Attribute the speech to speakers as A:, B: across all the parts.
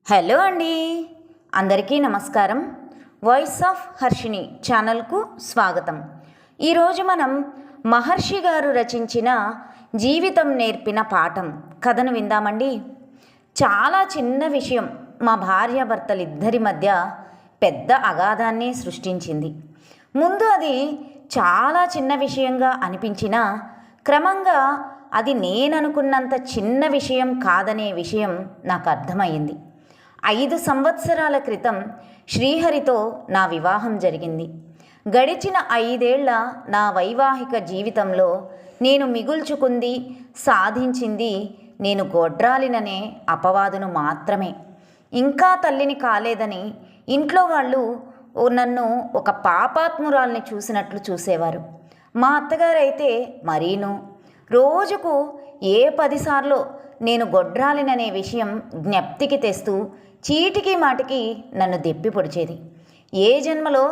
A: Hello అండి, అందరికీ నమస్కారం. వాయిస్ ఆఫ్ హర్షిని ఛానల్కు స్వాగతం. ఈరోజు మనం మహర్షి గారు రచించిన జీవితం నేర్పిన పాఠం కథను విందామండి. చాలా చిన్న విషయం మా భార్యాభర్తలిద్దరి మధ్య పెద్ద అగాధాన్ని సృష్టించింది. ముందు అది చాలా చిన్న విషయంగా అనిపించినా క్రమంగా అది నేననుకున్నంత చిన్న విషయం కాదనే విషయం నాకు అర్థమైంది. 5 సంవత్సరాల క్రితం శ్రీహరితో నా వివాహం జరిగింది. గడిచిన 5 ఏళ్ల నా వైవాహిక జీవితంలో నేను మిగుల్చుకుంది, సాధించింది నేను గొడ్రాలిననే అపవాదును మాత్రమే. ఇంకా తల్లిని కాలేదని ఇంట్లో వాళ్ళు నన్ను ఒక పాపాత్మురాల్ని చూసినట్లు చూసేవారు. మా అత్తగారైతే మరీను రోజుకు 10 సార్లు నేను గొడ్రాలిననే విషయం జ్ఞప్తికి తెస్తూ చీటికి మాటికి నన్ను దెప్పి పొడిచేది. ఏ జన్మలో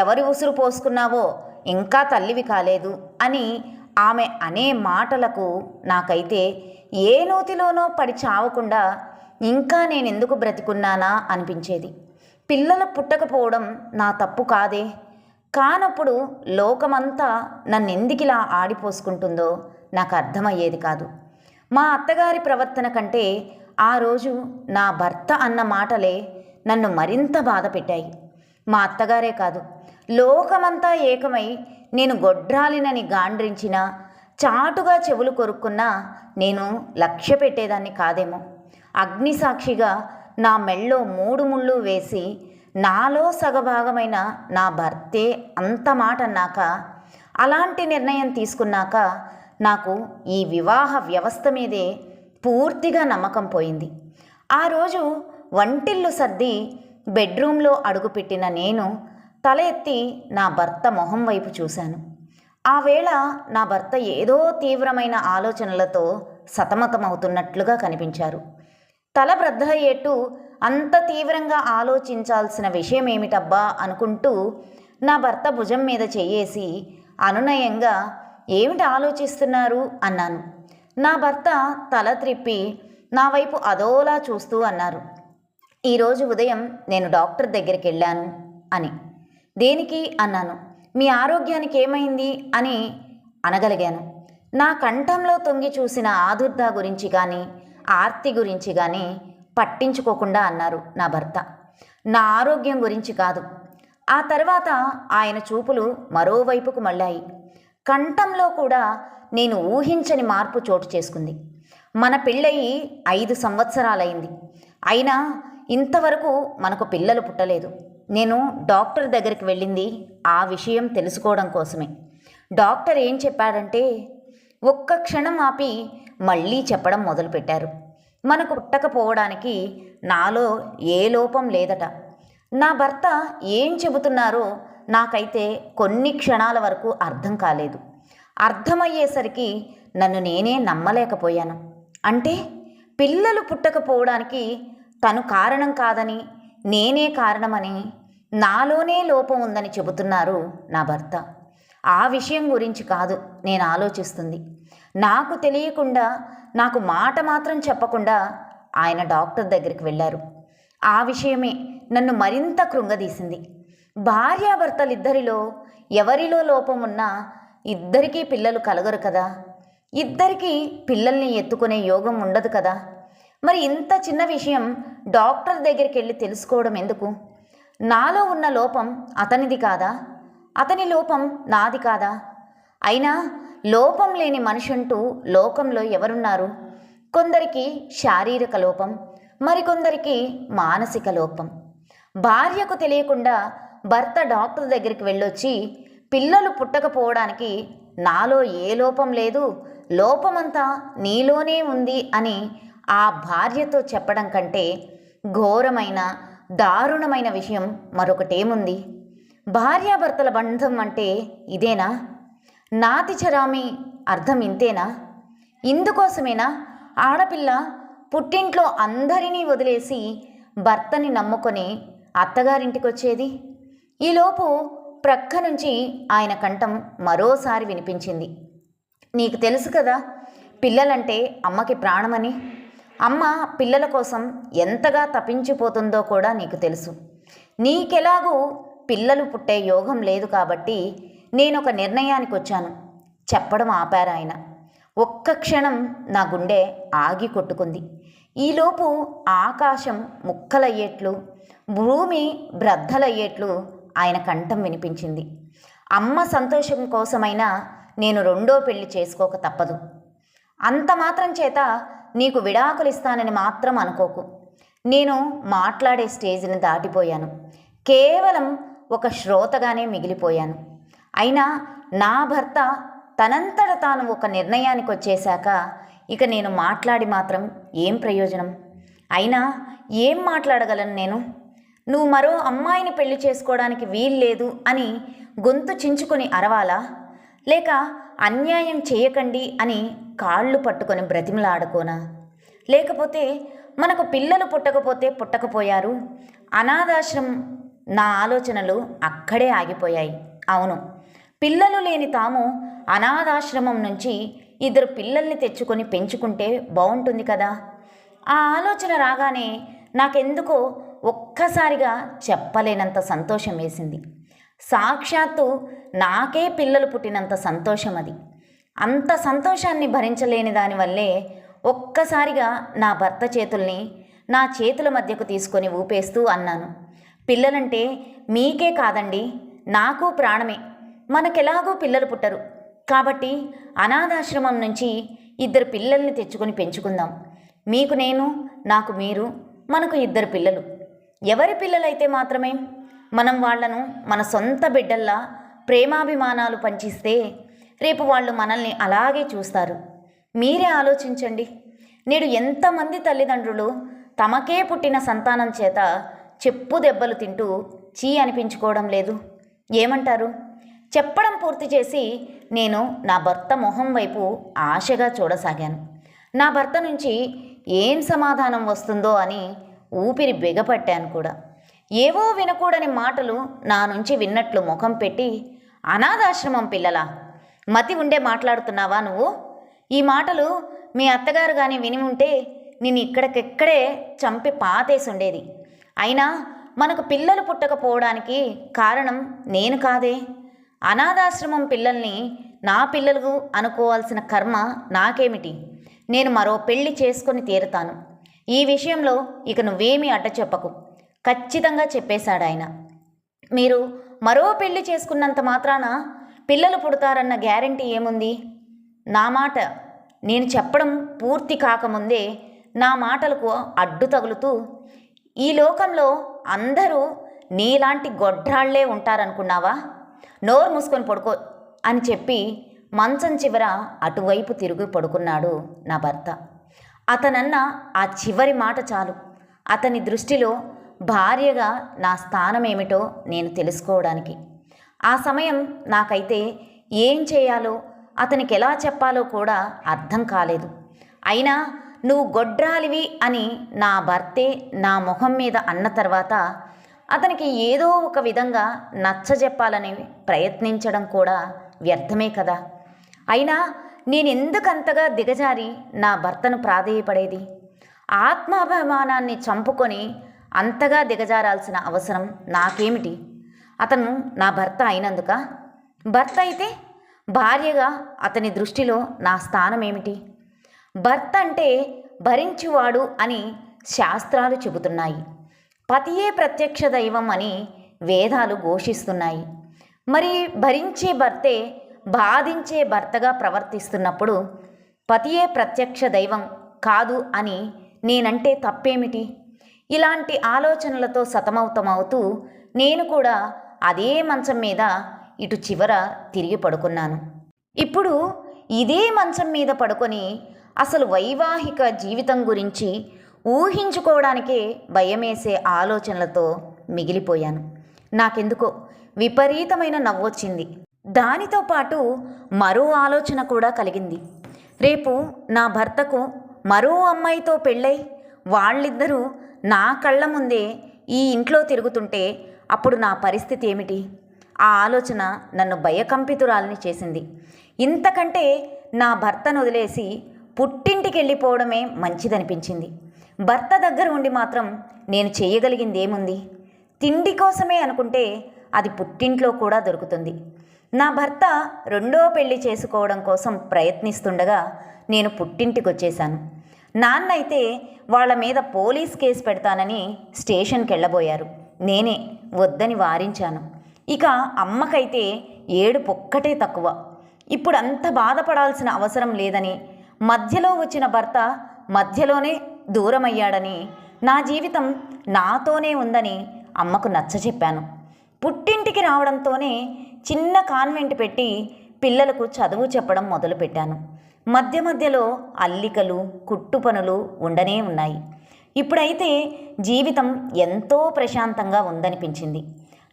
A: ఎవరి ఉసురు పోసుకున్నావో ఇంకా తల్లివి కాలేదు అని ఆమె అనే మాటలకు నాకైతే ఏ నూతిలోనో పడి చావకుండా ఇంకా నేనెందుకు బ్రతికున్నానా అనిపించేది. పిల్లలు పుట్టకపోవడం నా తప్పు కాదే, కానప్పుడు లోకమంతా నన్నెందుకిలా ఆడిపోసుకుంటుందో నాకు అర్థమయ్యేది కాదు. మా అత్తగారి ప్రవర్తన కంటే ఆ రోజు నా భర్త అన్న మాటలే నన్ను మరింత బాధ పెట్టాయి. మా అత్తగారే కాదు, లోకమంతా ఏకమై నేను గొడ్రాలినని గాండ్రించినా చాటుగా చెవులు కొరుక్కున్నా నేను లక్ష్య పెట్టేదాన్ని కాదేమో. అగ్నిసాక్షిగా నా మెళ్ళో 3 ముళ్ళు వేసి నాలో సగభాగమైన నా భర్తే అంత మాట అన్నాక, అలాంటి నిర్ణయం తీసుకున్నాక నాకు ఈ వివాహ వ్యవస్థ మీదే పూర్తిగా నమ్మకం పోయింది. ఆ రోజు వంటిల్లు సర్ది బెడ్రూమ్లో అడుగుపెట్టిన నేను తల ఎత్తి నా భర్త మొహం వైపు చూశాను. ఆ వేళ నా భర్త ఏదో తీవ్రమైన ఆలోచనలతో సతమతమవుతున్నట్లుగా కనిపించారు. తల బ్రద్దయ్యేట్టు అంత తీవ్రంగా ఆలోచించాల్సిన విషయం ఏమిటబ్బా అనుకుంటూ నా భర్త భుజం మీద చెయ్యేసి అనునయంగా ఏమిటి ఆలోచిస్తున్నారు అన్నాను. నా భర్త తల త్రిప్పి నా వైపు అదోలా చూస్తూ అన్నారు, ఈరోజు ఉదయం నేను డాక్టర్ దగ్గరికి వెళ్ళాను అని. దేనికి అన్నాను. మీ ఆరోగ్యానికి ఏమైంది అని అనగలిగాను. నా కంఠంలో తొంగి చూసిన ఆదుర్దా గురించి కానీ ఆర్తి గురించి కానీ పట్టించుకోకుండా అన్నారు నా భర్త. నా ఆరోగ్యం గురించి కాదు. ఆ తర్వాత ఆయన చూపులు మరోవైపుకు మళ్ళాయి. కంఠంలో కూడా నేను ఊహించని మార్పు చోటు చేసుకుంది. మన పెళ్ళయి 5 సంవత్సరాలైంది, అయినా ఇంతవరకు మనకు పిల్లలు పుట్టలేదు. నేను డాక్టర్ దగ్గరికి వెళ్ళింది ఆ విషయం తెలుసుకోవడం కోసమే. డాక్టర్ ఏం చెప్పాడంటే, ఒక్క క్షణం ఆపి మళ్ళీ చెప్పడం మొదలుపెట్టారు. మనకు పుట్టకపోవడానికి నాలో ఏ లోపం లేదట. నా భర్త ఏం చెబుతున్నారో నాకైతే కొన్ని క్షణాల వరకు అర్థం కాలేదు. అర్థమయ్యేసరికి నన్ను నేనే నమ్మలేకపోయాను. అంటే పిల్లలు పుట్టకపోవడానికి తను కారణం కాదని, నేనే కారణమని, నాలోనే లోపం ఉందని చెబుతున్నారు నా భర్త. ఆ విషయం గురించి కాదు నేను ఆలోచిస్తుంది. నాకు తెలియకుండా, నాకు మాట మాత్రం చెప్పకుండా ఆయన డాక్టర్ దగ్గరికి వెళ్ళారు. ఆ విషయమే నన్ను మరింత కృంగదీసింది. భార్యాభర్తలిద్దరిలో ఎవరిలో లోపం ఉన్నా ఇద్దరికీ పిల్లలు కలగరు కదా, ఇద్దరికీ పిల్లల్ని ఎత్తుకునే యోగం ఉండదు కదా. మరి ఇంత చిన్న విషయం డాక్టర్ దగ్గరికి వెళ్ళి తెలుసుకోవడం ఎందుకు? నాలో ఉన్న లోపం అతనిది కాదా? అతని లోపం నాది కాదా? అయినా లోపం లేని మనిషంటూ లోకంలో ఎవరున్నారు? కొందరికి శారీరక లోపం, మరికొందరికి మానసిక లోపం. భార్యకు తెలియకుండా భర్త డాక్టర్ దగ్గరికి వెళ్ళొచ్చి పిల్లలు పుట్టకపోవడానికి నాలో ఏ లోపం లేదు, లోపమంతా నీలోనే ఉంది అని ఆ భార్యతో చెప్పడం కంటే ఘోరమైన, దారుణమైన విషయం మరొకటేముంది? భార్యాభర్తల బంధం అంటే ఇదేనా? నాతి చరామి అర్థం ఇంతేనా? ఇందుకోసమేనా ఆడపిల్ల పుట్టింట్లో అందరినీ వదిలేసి భర్తని నమ్ముకొని అత్తగారింటికొచ్చేది? ఈలోపు ప్రక్క నుంచి ఆయన కంఠం మరోసారి వినిపించింది. నీకు తెలుసు కదా, పిల్లలంటే అమ్మకి ప్రాణమని. అమ్మ పిల్లల కోసం ఎంతగా తపించిపోతుందో కూడా నీకు తెలుసు. నీకెలాగూ పిల్లలు పుట్టే యోగం లేదు కాబట్టి నేనొక నిర్ణయానికి వచ్చాను చెప్పడం ఆపారు ఆయన. ఒక్క క్షణం నా గుండె ఆగి కొట్టుకుంది. ఈలోపు ఆకాశం ముక్కలయ్యేట్లు, భూమి బ్రద్దలయ్యేట్లు ఆయన కంఠం వినిపించింది. అమ్మ సంతోషం కోసమైనా నేను రెండో పెళ్లి చేసుకోక తప్పదు. అంత మాత్రం చేత నీకు విడాకులు ఇస్తానని మాత్రం అనుకోకు. నేను మాట్లాడే స్టేజ్ని దాటిపోయాను. కేవలం ఒక శ్రోతగానే మిగిలిపోయాను. అయినా నా భర్త తనంతట తాను ఒక నిర్ణయానికి వచ్చేశాక ఇక నేను మాట్లాడి మాత్రం ఏం ప్రయోజనం? అయినా ఏం మాట్లాడగలను నేను? నువ్వు మరో అమ్మాయిని పెళ్లి చేసుకోవడానికి వీల్లేదు అని గొంతు చించుకొని అరవాలా? లేక అన్యాయం చేయకండి అని కాళ్ళు పట్టుకొని బ్రతిమలాడుకోనా? లేకపోతే మనకు పిల్లలు పుట్టకపోతే పుట్టకపోయారు, అనాథాశ్రమం. నా ఆలోచనలు అక్కడే ఆగిపోయాయి. అవును, పిల్లలు లేని తాము అనాథాశ్రమం నుంచి 2 పిల్లల్ని తెచ్చుకొని పెంచుకుంటే బాగుంటుంది కదా. ఆ ఆలోచన రాగానే నాకెందుకో ఒక్కసారిగా చెప్పలేనంత సంతోషం వేసింది. సాక్షాత్తు నాకే పిల్లలు పుట్టినంత సంతోషం అది. అంత సంతోషాన్ని భరించలేని దానివల్లే ఒక్కసారిగా నా భర్త చేతుల్ని నా చేతుల మధ్యకు తీసుకొని ఊపేస్తూ అన్నాను, పిల్లలంటే మీకే కాదండి, నాకు ప్రాణమే. మనకెలాగూ పిల్లలు పుట్టరు కాబట్టి అనాథాశ్రమం నుంచి 2 పిల్లల్ని తెచ్చుకొని పెంచుకుందాం. మీకు నేను, నాకు మీరు, మనకు 2 పిల్లలు. ఎవరి పిల్లలైతే మాత్రమే మనం వాళ్లను మన సొంత బిడ్డల్లా ప్రేమాభిమానాలు పంచిస్తే రేపు వాళ్ళు మనల్ని అలాగే చూస్తారు. మీరే ఆలోచించండి. నేడు ఎంతమంది తల్లిదండ్రులు తమకే పుట్టిన సంతానం చేత చెప్పు దెబ్బలు తింటూ చీ అనిపించుకోవడం లేదు? ఏమంటారు? చెప్పడం పూర్తి చేసి నేను నా భర్త మొహం వైపు ఆశగా చూడసాగాను. నా భర్త నుంచి ఏం సమాధానం వస్తుందో అని ఊపిరి బిగపట్టాను కూడా. ఏవో వినకూడని మాటలు నా నుంచి విన్నట్లు ముఖం పెట్టి, అనాథాశ్రమం పిల్లలా, మతి ఉండే మాట్లాడుతున్నావా నువ్వు? ఈ మాటలు మీ అత్తగారు కానీ విని ఉంటే నేను ఇక్కడికెక్కడే చంపి పాతేసి ఉండేది. అయినా మనకు పిల్లలు పుట్టకపోవడానికి కారణం నేను కాదే. అనాథాశ్రమం పిల్లల్ని నా పిల్లలు అనుకోవాల్సిన కర్మ నాకేమిటి? నేను మరో పెళ్లి చేసుకొని తీరుతాను. ఈ విషయంలో ఇక నువ్వేమీ అడ్డ చెప్పకు, ఖచ్చితంగా చెప్పేశాడు ఆయన. మీరు మరో పెళ్లి చేసుకున్నంత మాత్రాన పిల్లలు పుడతారన్న గ్యారెంటీ ఏముంది? నా మాట నేను చెప్పడం పూర్తి కాకముందే నా మాటలకు అడ్డు తగులుతూ, ఈ లోకంలో అందరూ నీలాంటి గొడ్రాళ్లే ఉంటారనుకున్నావా? నోరు మూసుకొని పడుకో అని చెప్పి మంచం చివర అటువైపు తిరిగి పడుకున్నాడు నా భర్త. అతనన్న ఆ చివరి మాట చాలు అతని దృష్టిలో భార్యగా నా స్థానం ఏమిటో నేను తెలుసుకోవడానికి. ఆ సమయం నాకైతే ఏం చేయాలో, అతనికి ఎలా చెప్పాలో కూడా అర్థం కాలేదు. అయినా నువ్వు గొడ్రాలివి అని నా భర్తే నా ముఖం మీద అన్న తర్వాత అతనికి ఏదో ఒక విధంగా నచ్చజెప్పాలని ప్రయత్నించడం కూడా వ్యర్థమే కదా. అయినా నేనెందుకంతగా దిగజారి నా భర్తను ప్రాధేయపడేది? ఆత్మాభిమానాన్ని చంపుకొని అంతగా దిగజారాల్సిన అవసరం నాకేమిటి? అతను నా భర్త అయినందుక? భర్త అయితే భార్యగా అతని దృష్టిలో నా స్థానం ఏమిటి? భర్త అంటే భరించువాడు అని శాస్త్రాలు చెబుతున్నాయి. పతియే ప్రత్యక్ష దైవం అని వేదాలు ఘోషిస్తున్నాయి. మరి భరించే భర్తే బాధించే భర్తగా ప్రవర్తిస్తున్నప్పుడు పతియే ప్రత్యక్ష దైవం కాదు అని నేనంటే తప్పేమిటి? ఇలాంటి ఆలోచనలతో సతమతమవుతూ నేను కూడా అదే మంచం మీద ఇటు చివర తిరిగి పడుకున్నాను. ఇప్పుడు ఇదే మంచం మీద పడుకొని అసలు వైవాహిక జీవితం గురించి ఊహించుకోవడానికే భయమేసే ఆలోచనలతో మిగిలిపోయాను. నాకెందుకో విపరీతమైన నవ్వొచ్చింది. దానితో పాటు మరో ఆలోచన కూడా కలిగింది. రేపు నా భర్తకు మరో అమ్మాయితో పెళ్ళై వాళ్ళిద్దరూ నా కళ్ళ ముందే ఈ ఇంట్లో తిరుగుతుంటే అప్పుడు నా పరిస్థితి ఏమిటి? ఆ ఆలోచన నన్ను భయకంపితురాల్ని చేసింది. ఇంతకంటే నా భర్తను వదిలేసి పుట్టింటికి వెళ్ళిపోవడమే మంచిదనిపించింది. భర్త దగ్గర ఉండి మాత్రం నేను చేయగలిగింది ఏముంది? తిండి కోసమే అనుకుంటే అది పుట్టింట్లో కూడా దొరుకుతుంది. నా భర్త రెండో పెళ్లి చేసుకోవడం కోసం ప్రయత్నిస్తుండగా నేను పుట్టింటికి వచ్చేశాను. నాన్న అయితే వాళ్ళ మీద పోలీస్ కేసు పెడతానని స్టేషన్కి వెళ్ళబోయారు. నేనే వద్దని వారించాను. ఇక అమ్మకైతే ఏడుపొక్కటే తక్కువ. ఇప్పుడు అంత బాధపడాల్సిన అవసరం లేదని, మధ్యలో వచ్చిన భర్త మధ్యలోనే దూరమయ్యాడని, నా జీవితం నాతోనే ఉందని అమ్మకు నచ్చచెప్పాను. పుట్టింటికి రావడంతోనే చిన్న కాన్వెంట్ పెట్టి పిల్లలకు చదువు చెప్పడం మొదలుపెట్టాను. మధ్య మధ్యలో అల్లికలు, కుట్టు పనులు ఉండనే ఉన్నాయి. ఇప్పుడైతే జీవితం ఎంతో ప్రశాంతంగా ఉందనిపించింది.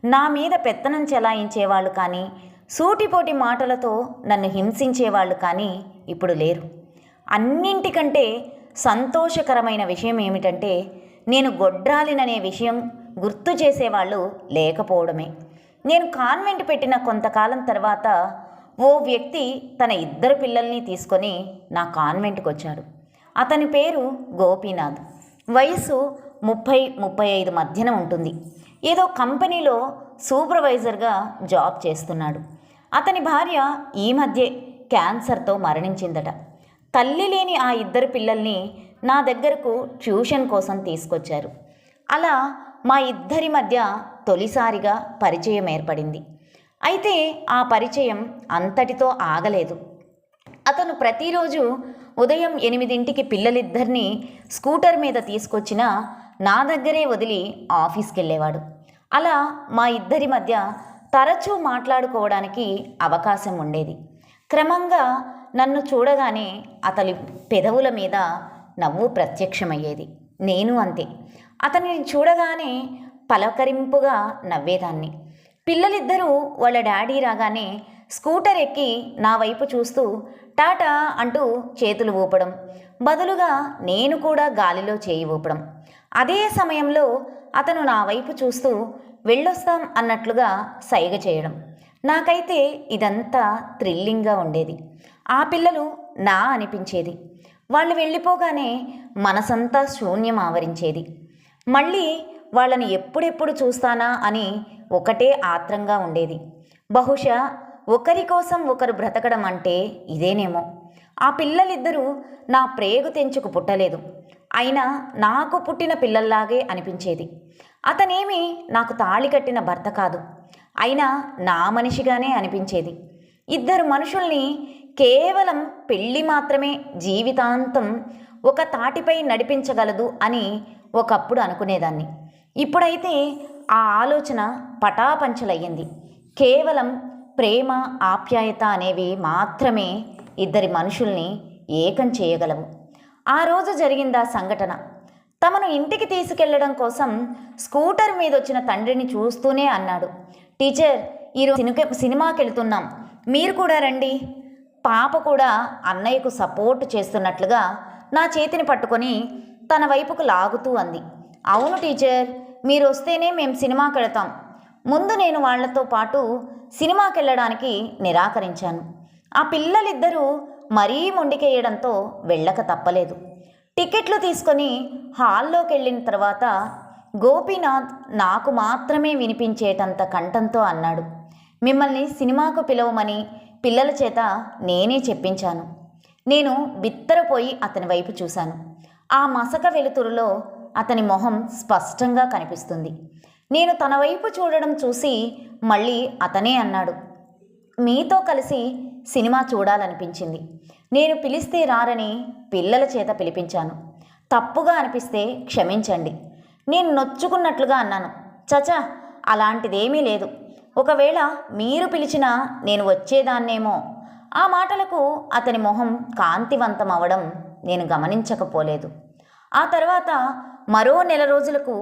A: నా మీద పెత్తనం చెలాయించేవాళ్ళు కానీ, సూటిపోటి మాటలతో నన్ను హింసించేవాళ్ళు కానీ ఇప్పుడు లేరు. అన్నింటికంటే సంతోషకరమైన విషయం ఏమిటంటే, నేను గొడ్రాలిననే విషయం గుర్తు చేసేవాళ్ళు లేకపోవడమే. నేను కాన్వెంట్ పెట్టిన కొంతకాలం తర్వాత ఓ వ్యక్తి తన 2 పిల్లల్ని తీసుకొని నా కాన్వెంట్కి వచ్చాడు. అతని పేరు గోపీనాథ్. వయసు 30-35 మధ్యన ఉంటుంది. ఏదో కంపెనీలో సూపర్వైజర్గా జాబ్ చేస్తున్నాడు. అతని భార్య ఈ మధ్యే క్యాన్సర్తో మరణించిందట. తల్లి లేని ఆ 2 పిల్లల్ని నా దగ్గరకు ట్యూషన్ కోసం తీసుకొచ్చారు. అలా మా ఇద్దరి మధ్య తొలిసారిగా పరిచయం ఏర్పడింది. అయితే ఆ పరిచయం అంతటితో ఆగలేదు. అతను ప్రతిరోజు ఉదయం 8ంటికి పిల్లలిద్దరినీ స్కూటర్ మీద తీసుకొచ్చిన నా దగ్గరే వదిలి ఆఫీస్కి వెళ్ళేవాడు. అలా మా ఇద్దరి మధ్య తరచూ మాట్లాడుకోవడానికి అవకాశం ఉండేది. క్రమంగా నన్ను చూడగానే అతని పెదవుల మీద నవ్వు ప్రత్యక్షమయ్యేది. నేను అంతే. అతనిని చూడగానే పలకరింపుగా నవ్వేదాన్ని. పిల్లలిద్దరూ వాళ్ళ డాడీ రాగానే స్కూటర్ ఎక్కి నా వైపు చూస్తూ టాటా అంటూ చేతులు ఊపడం, బదులుగా నేను కూడా గాలిలో చేయి ఊపడం. అదే సమయంలో అతను నా వైపు చూస్తూ వెళ్ళొస్తాం అన్నట్లుగా సైగ చేయడం. నాకైతే ఇదంతా థ్రిల్లింగ్గా ఉండేది. ఆ పిల్లలు నా అనిపించేది. వాళ్ళు వెళ్ళిపోగానే మనసంతా శూన్యం ఆవరించేది. మళ్ళీ వాళ్ళని ఎప్పుడెప్పుడు చూస్తానా అని ఒకటే ఆత్రంగా ఉండేది. బహుశా ఒకరి కోసం ఒకరు బ్రతకడం అంటే ఇదేనేమో. ఆ పిల్లలిద్దరూ నా ప్రేగు తెంచుకు పుట్టలేదు. అయినా నాకు పుట్టిన పిల్లల్లాగే అనిపించేది. అతనేమి నాకు తాళి కట్టిన భర్త కాదు, అయినా నా మనిషిగానే అనిపించేది. 2 మనుషుల్ని కేవలం పెళ్ళి మాత్రమే జీవితాంతం ఒక తాటిపై నడిపించగలదు అని ఒకప్పుడు అనుకునేదాన్ని. ఇప్పుడైతే ఆ ఆలోచన పటాపంచలయ్యింది. కేవలం ప్రేమ, ఆప్యాయత అనేవి మాత్రమే 2 మనుషుల్ని ఏకం చేయగలవు. ఆ రోజు జరిగిందా సంఘటన. తమను ఇంటికి తీసుకెళ్లడం కోసం స్కూటర్ మీద వచ్చిన తండ్రిని చూస్తూనే అన్నాడు, టీచర్, ఈరోజు సినిమాకి వెళుతున్నాం, మీరు కూడా రండి. పాప కూడా అన్నయ్యకు సపోర్ట్ చేస్తున్నట్లుగా నా చేతిని పట్టుకొని తన వైపుకు లాగుతూ అంది. అవును టీచర్, మీరు వస్తేనే మేము సినిమాకి వెళతాం. ముందు నేను వాళ్లతో పాటు సినిమాకి వెళ్ళడానికి నిరాకరించాను. ఆ పిల్లలిద్దరూ మరీ మొండికేయడంతో వెళ్ళక తప్పలేదు. టికెట్లు తీసుకొని హాల్లోకి వెళ్ళిన తర్వాత గోపీనాథ్ నాకు మాత్రమే వినిపించేటంత కంఠంతో అన్నాడు, మిమ్మల్ని సినిమాకు పిలవమని పిల్లల చేత నేనే చెప్పించాను. నేను బిత్తరపోయి అతని వైపు చూశాను. ఆ మసక వెలుతురులో అతని మొహం స్పష్టంగా కనిపిస్తుంది. నేను తన వైపు చూడడం చూసి మళ్ళీ అతనే అన్నాడు, మీతో కలిసి సినిమా చూడాలనిపించింది. నేను పిలిస్తే రారని పిల్లల చేత పిలిపించాను. తప్పుగా అనిపిస్తే క్షమించండి. నేను నొచ్చుకున్నట్లుగా అన్నాను. చచా, అలాంటిదేమీ లేదు. ఒకవేళ మీరు పిలిచినా నేను వచ్చేదాన్నేమో. ఆ మాటలకు అతని మొహం కాంతివంతం అవడం నేను గమనించకపోలేదు. ఆ తర్వాత మరో 1 నెల రోజులకు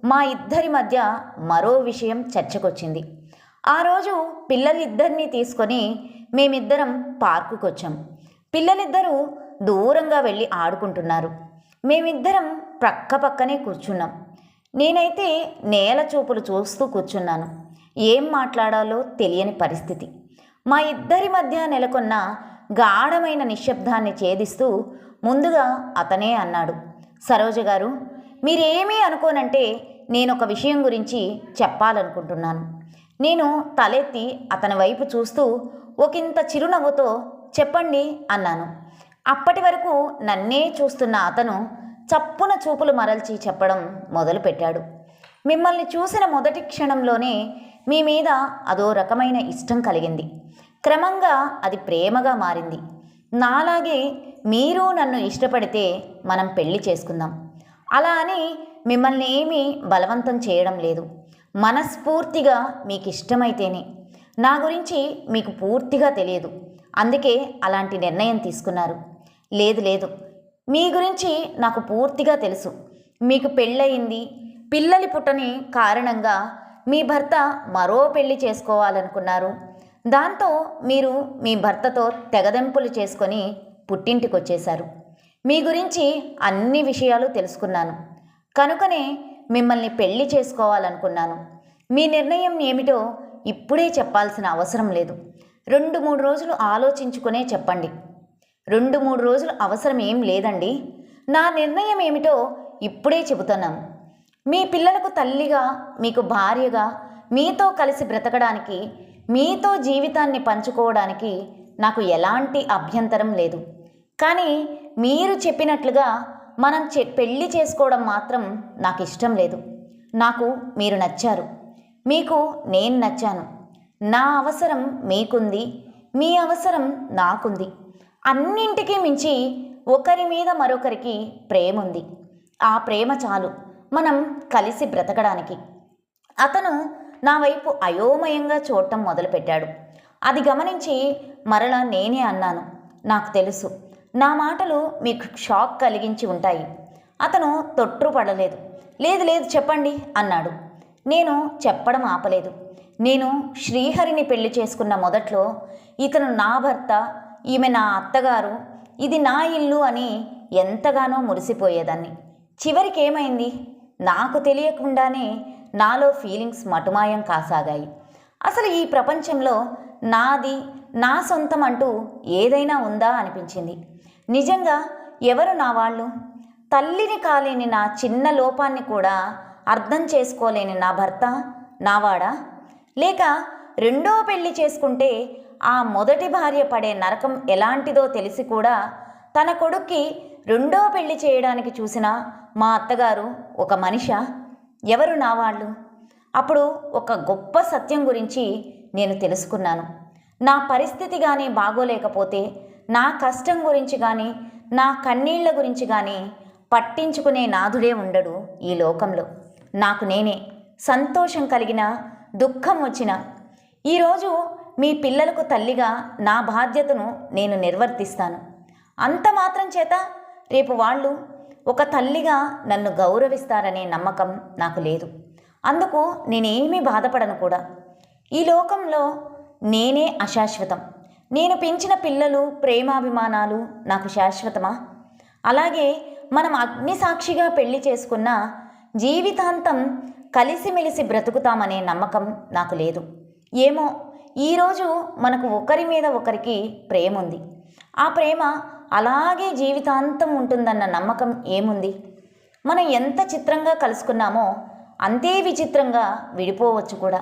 A: మా ఇద్దరి మధ్య మరో విషయం చర్చకొచ్చింది. ఆ రోజు పిల్లలిద్దరినీ తీసుకొని మేమిద్దరం పార్కుకు వచ్చాం. పిల్లలిద్దరూ దూరంగా వెళ్ళి ఆడుకుంటున్నారు. మేమిద్దరం పక్కనే కూర్చున్నాం. నేనైతే నేల చూపులు చూస్తూ కూర్చున్నాను. ఏం మాట్లాడాలో తెలియని పరిస్థితి. మా ఇద్దరి మధ్య నెలకొన్న గాఢమైన నిశ్శబ్దాన్ని ఛేదిస్తూ ముందుగా అతనే అన్నాడు. సరోజ గారు, మీరేమీ అనుకోనంటే నేనొక విషయం గురించి చెప్పాలనుకుంటున్నాను. నేను తలెత్తి అతని వైపు చూస్తూ ఒకంత చిరునవ్వుతో చెప్పండి అన్నాను. అప్పటి వరకు నన్నే చూస్తున్న అతను చప్పున చూపులు మరల్చి చెప్పడం మొదలుపెట్టాడు. మిమ్మల్ని చూసిన మొదటి క్షణంలోనే మీ మీద అదో రకమైన ఇష్టం కలిగింది. క్రమంగా అది ప్రేమగా మారింది. నాలాగే మీరు నన్ను ఇష్టపడితే మనం పెళ్లి చేసుకుందాం. అలా అని మిమ్మల్ని ఏమీ బలవంతం చేయడం లేదు. మనస్ఫూర్తిగా మీకు ఇష్టమైతేనే. నా గురించి మీకు పూర్తిగా తెలియదు, అందుకే అలాంటి నిర్ణయం తీసుకున్నారు. లేదు లేదు, మీ గురించి నాకు పూర్తిగా తెలుసు. మీకు పెళ్ళయింది, పిల్లలు పుట్టని కారణంగా మీ భర్త మరో పెళ్లి చేసుకోవాలనుకున్నారు. దాంతో మీరు మీ భర్తతో తెగదెంపులు చేసుకొని పుట్టింటికి వచ్చేశారు. మీ గురించి అన్ని విషయాలు తెలుసుకున్నాను. కనుకనే మిమ్మల్ని పెళ్లి చేసుకోవాలనుకున్నాను. మీ నిర్ణయం ఏమిటో ఇప్పుడే చెప్పాల్సిన అవసరం లేదు. 2-3 రోజులు ఆలోచించుకునే చెప్పండి. 2-3 రోజులు అవసరం ఏం లేదండి. నా నిర్ణయం ఏమిటో ఇప్పుడే చెబుతున్నాను. మీ పిల్లలకు తల్లిగా, మీకు భార్యగా, మీతో కలిసి బ్రతకడానికి, మీతో జీవితాన్ని పంచుకోవడానికి నాకు ఎలాంటి అభ్యంతరం లేదు. కానీ మీరు చెప్పినట్లుగా మనం పెళ్లి చేసుకోవడం మాత్రం నాకు ఇష్టం లేదు. నాకు మీరు నచ్చారు, మీకు నేను నచ్చాను. నా అవసరం మీకుంది, మీ అవసరం నాకుంది. అన్నింటికీ మించి ఒకరి మీద మరొకరికి ప్రేమ ఉంది. ఆ ప్రేమ చాలు మనం కలిసి బ్రతకడానికి. అతను నా వైపు అయోమయంగా చూడటం మొదలుపెట్టాడు. అది గమనించి మరలా నేనే అన్నాను, నాకు తెలుసు, నా మాటలు మీకు షాక్ కలిగించి ఉంటాయి. అతను తొట్రుపడలేదు. లేదు లేదు చెప్పండి అన్నాడు. నేను చెప్పడం ఆపలేదు. నేను శ్రీహరిని పెళ్లి చేసుకున్న మొదట్లో ఇతను నా భర్త, ఈమె నా అత్తగారు, ఇది నా ఇల్లు అని ఎంతగానో మురిసిపోయేదాన్ని. చివరికి ఏమైంది? నాకు తెలియకుండానే నాలో ఫీలింగ్స్ మటుమాయం కాసాగాయి. అసలు ఈ ప్రపంచంలో నాది, నా సొంతం అంటూ ఏదైనా ఉందా అనిపించింది. నిజంగా ఎవరు నా వాళ్ళు? తల్లిని కాలేని నా చిన్న లోపాన్ని కూడా అర్థం చేసుకోలేని నా భర్త నావాడా? లేక రెండో పెళ్లి చేసుకుంటే ఆ మొదటి భార్య పడే నరకం ఎలాంటిదో తెలిసి కూడా తన కొడుక్కి రెండో పెళ్లి చేయడానికి చూసిన మా అత్తగారు ఒక మనిషా? ఎవరు నా వాళ్ళు? అప్పుడు ఒక గొప్ప సత్యం గురించి నేను తెలుసుకున్నాను. నా పరిస్థితి కానీ బాగోలేకపోతే, నా కష్టం గురించి కానీ, నా కన్నీళ్ల గురించి కానీ పట్టించుకునే నాథుడే ఉండడు ఈ లోకంలో. నాకు నేనే. సంతోషం కలిగిన, దుఃఖం వచ్చిన, ఈరోజు మీ పిల్లలకు తల్లిగా నా బాధ్యతను నేను నిర్వర్తిస్తాను. అంత మాత్రం చేత రేపు వాళ్ళు ఒక తల్లిగా నన్ను గౌరవిస్తారనే నమ్మకం నాకు లేదు. అందుకు నేనేమీ బాధపడను కూడా. ఈ లోకంలో నేనే అశాశ్వతం. నేను పెంచిన పిల్లలు, ప్రేమాభిమానాలు నాకు శాశ్వతమా? అలాగే మనం అగ్నిసాక్షిగా పెళ్లి చేసుకున్న జీవితాంతం కలిసిమెలిసి బ్రతుకుతామనే నమ్మకం నాకు లేదు. ఏమో, ఈరోజు మనకు ఒకరి మీద ఒకరికి ప్రేమ ఉంది. ఆ ప్రేమ అలాగే జీవితాంతం ఉంటుందన్న నమ్మకం ఏముంది? మనం ఎంత చిత్రంగా కలుసుకున్నామో అంతే విచిత్రంగా విడిపోవచ్చు కూడా.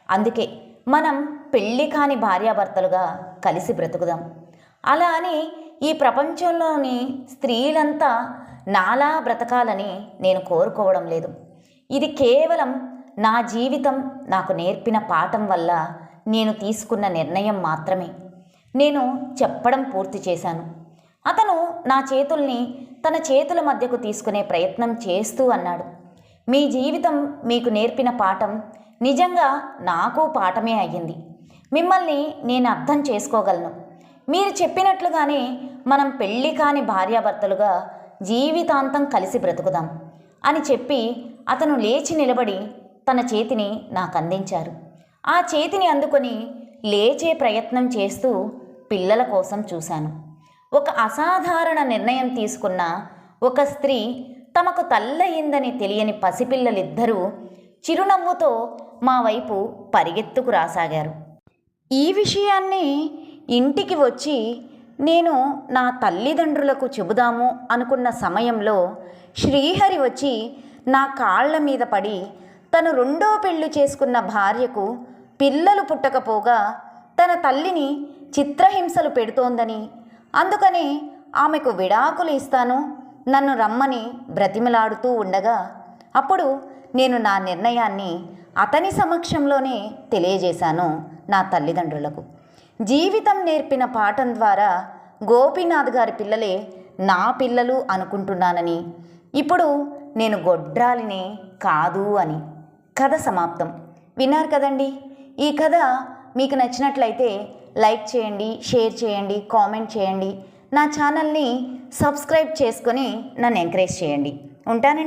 A: అందుకే మనం పెళ్ళి కాని భార్యాభర్తలుగా కలిసి బ్రతుకుదాం. అలా అని ఈ ప్రపంచంలోని స్త్రీలంతా నాలా బ్రతకాలని నేను కోరుకోవడం లేదు. ఇది కేవలం నా జీవితం నాకు నేర్పిన పాఠం వల్ల నేను తీసుకున్న నిర్ణయం మాత్రమే. నేను చెప్పడం పూర్తి చేశాను. అతను నా చేతుల్ని తన చేతుల మధ్యకు తీసుకునే ప్రయత్నం చేస్తూ అన్నాడు, మీ జీవితం మీకు నేర్పిన పాఠం నిజంగా నాకు పాఠమే అయ్యింది. మిమ్మల్ని నేను అర్థం చేసుకోగలను. మీరు చెప్పినట్లుగానే మనం పెళ్ళి కాని భార్యాభర్తలుగా జీవితాంతం కలిసి బ్రతుకుదాం అని చెప్పి అతను లేచి నిలబడి తన చేతిని నాకు అందించారు. ఆ చేతిని అందుకొని లేచే ప్రయత్నం చేస్తూ పిల్లల కోసం చూశాను. ఒక అసాధారణ నిర్ణయం తీసుకున్న ఒక స్త్రీ తమకు తల్లయిందని తెలియని పసిపిల్లలిద్దరూ చిరునవ్వుతో మా వైపు పరిగెత్తుకు రాసాగారు. ఈ విషయాన్ని ఇంటికి వచ్చి నేను నా తల్లిదండ్రులకు చెబుదాము అనుకున్న సమయంలో శ్రీహరి వచ్చి నా కాళ్ళ మీద పడి తను రెండో పెళ్లి చేసుకున్న భార్యకు పిల్లలు పుట్టకపోగా తన తల్లిని చిత్రహింసలు పెడుతోందని, అందుకని ఆమెకు విడాకులు ఇస్తాను నన్ను రమ్మని బ్రతిమలాడుతూ ఉండగా, అప్పుడు నేను నా నిర్ణయాన్ని అతని సమక్షంలోనే తెలియజేశాను నా తల్లిదండ్రులకు. జీవితం నేర్పిన పాఠం ద్వారా గోపీనాథ్ గారి పిల్లలే నా పిల్లలు అనుకుంటున్నానని, ఇప్పుడు నేను గొడ్రాలిని కాదు అని. కథ సమాప్తం. విన్నారు కదండి. ఈ కథ మీకు నచ్చినట్లయితే లైక్ చేయండి, షేర్ చేయండి, కామెంట్ చేయండి. నా ఛానల్ని సబ్స్క్రైబ్ చేసుకొని నన్ను ఎంకరేజ్ చేయండి. ఉంటానండి.